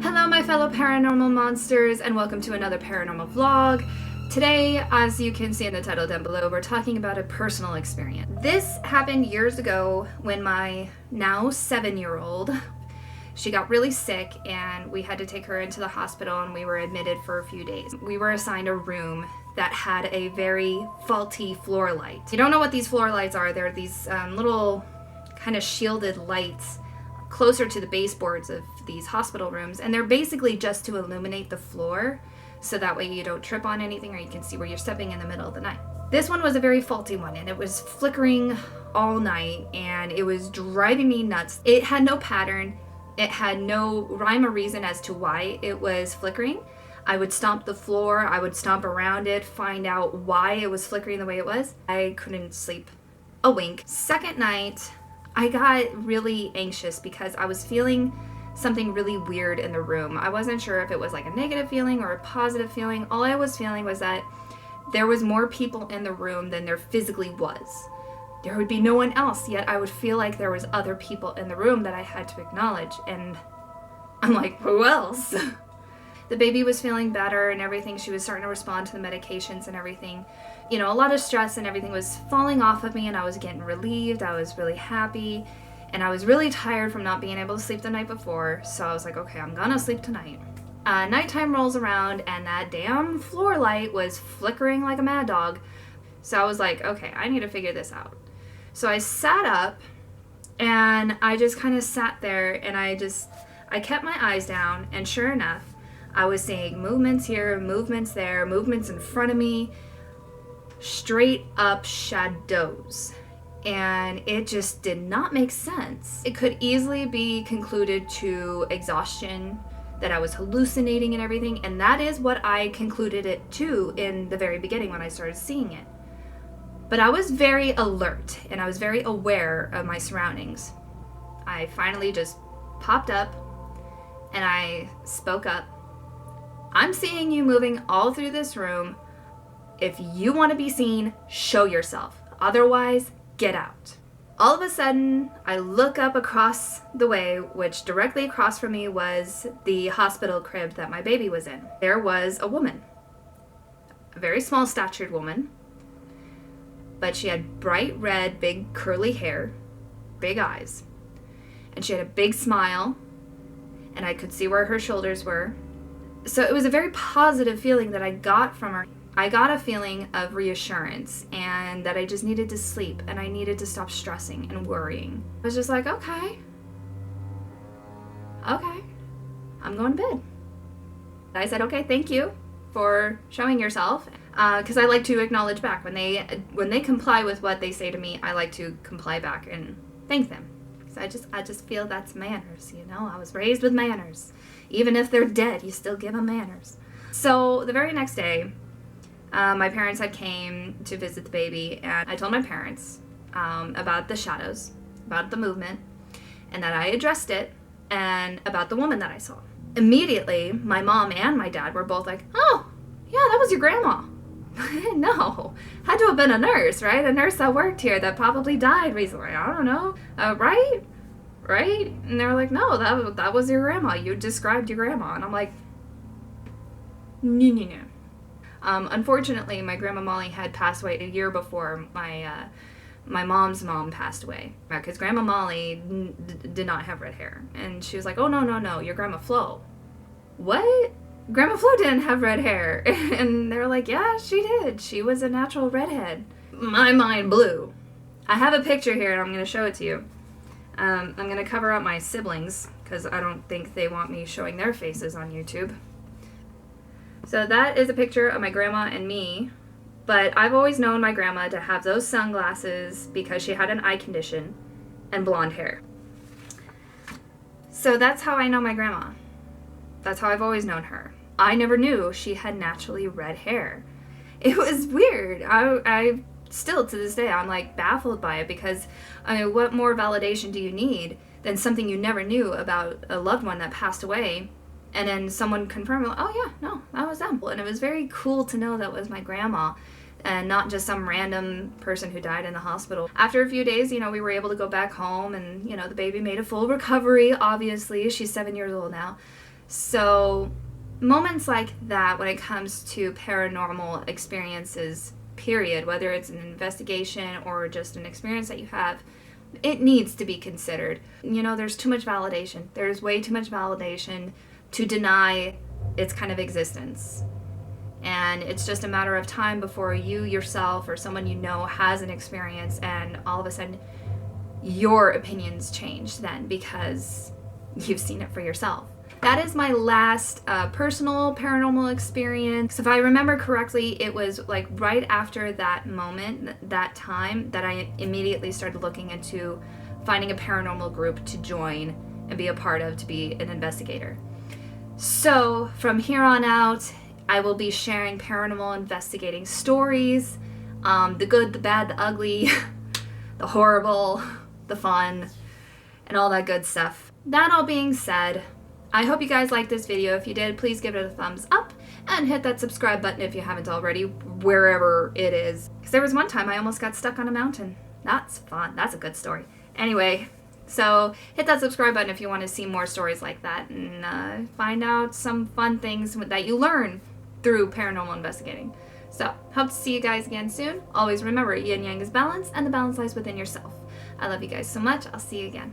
Hello my fellow paranormal monsters, and welcome to another paranormal vlog. Today, as you can see in the title down below, we're talking about a personal experience. This happened years ago when my now 7-year-old, she got really sick and we had to take her into the hospital and we were admitted for a few days. We were assigned a room that had a very faulty floor light. You don't know what these floor lights are. They're these little kind of shielded lights closer to the baseboards of these hospital rooms, and they're basically just to illuminate the floor so that way you don't trip on anything or you can see where you're stepping in the middle of the night. This one was a very faulty one and it was flickering all night and it was driving me nuts. It had no pattern, it had no rhyme or reason as to why it was flickering. I would stomp the floor, I would stomp around it, find out why it was flickering the way it was. I couldn't sleep a wink. Second night, I got really anxious because I was feeling something really weird in the room. I wasn't sure if it was like a negative feeling or a positive feeling. All I was feeling was that there was more people in the room than there physically was. There would be no one else, yet I would feel like there was other people in the room that I had to acknowledge, and I'm like, who else? The baby was feeling better and everything. She was starting to respond to the medications and everything. You know, a lot of stress and everything was falling off of me and I was getting relieved. I was really happy and I was really tired from not being able to sleep the night before. So I was like, okay, I'm gonna sleep tonight. Nighttime rolls around and that damn floor light was flickering like a mad dog. So I was like, okay, I need to figure this out. So I sat up and I just kind of sat there and I kept my eyes down, and sure enough, I was seeing movements here, movements there, movements in front of me, straight up shadows. And it just did not make sense. It could easily be concluded to exhaustion, that I was hallucinating and everything, and that is what I concluded it to in the very beginning when I started seeing it. But I was very alert and I was very aware of my surroundings. I finally just popped up and I spoke up. I'm seeing you moving all through this room. If you want to be seen, show yourself. Otherwise, get out. All of a sudden, I look up across the way, which directly across from me was the hospital crib that my baby was in. There was a woman, a very small statured woman, but she had bright red, big curly hair, big eyes, and she had a big smile, and I could see where her shoulders were. So it was a very positive feeling that I got from her. I got a feeling of reassurance and that I just needed to sleep and I needed to stop stressing and worrying. I was just like, okay, I'm going to bed. I said, okay, thank you for showing yourself, because I like to acknowledge back. When they comply with what they say to me, I like to comply back and thank them. So I just feel that's manners, you know? I was raised with manners. Even if they're dead, you still give them manners. So the very next day, my parents had came to visit the baby, and I told my parents about the shadows, about the movement, and that I addressed it, and about the woman that I saw. Immediately, my mom and my dad were both like, oh, yeah, that was your grandma. No, had to have been a nurse, right? A nurse that worked here that probably died recently. I don't know, right? And they were like, no, that was your grandma. You described your grandma. And I'm like, no. Unfortunately, my grandma Molly had passed away a year before my mom's mom passed away. Because Grandma Molly did not have red hair. And she was like, oh, no, your Grandma Flo. What? Grandma Flo didn't have red hair. And they were like, yeah, she did. She was a natural redhead. My mind blew. I have a picture here and I'm going to show it to you. I'm going to cover up my siblings because I don't think they want me showing their faces on YouTube. So that is a picture of my grandma and me, but I've always known my grandma to have those sunglasses because she had an eye condition and blonde hair. So that's how I know my grandma. That's how I've always known her. I never knew she had naturally red hair. It was weird. I still, to this day, I'm like baffled by it because, I mean, what more validation do you need than something you never knew about a loved one that passed away, and then someone confirmed, oh yeah, no, that was them. And it was very cool to know that was my grandma and not just some random person who died in the hospital. After a few days, we were able to go back home, and, the baby made a full recovery, obviously. She's 7 years old now. So moments like that, when it comes to paranormal experiences, period, whether it's an investigation or just an experience that you have, it needs to be considered. You know, there's too much validation. There's way too much validation to deny its kind of existence. And it's just a matter of time before you yourself or someone you know has an experience, and all of a sudden your opinions change then because you've seen it for yourself. That is my last personal paranormal experience. If I remember correctly, it was like right after that moment, that time, that I immediately started looking into finding a paranormal group to join and be a part of, to be an investigator. So from here on out, I will be sharing paranormal investigating stories, the good, the bad, the ugly, the horrible, the fun, and all that good stuff. That all being said, I hope you guys liked this video. If you did, please give it a thumbs up and hit that subscribe button if you haven't already, wherever it is. Because there was one time I almost got stuck on a mountain. That's fun. That's a good story. Anyway, so hit that subscribe button if you want to see more stories like that and find out some fun things that you learn through paranormal investigating. So, hope to see you guys again soon. Always remember, yin yang is balance, and the balance lies within yourself. I love you guys so much. I'll see you again.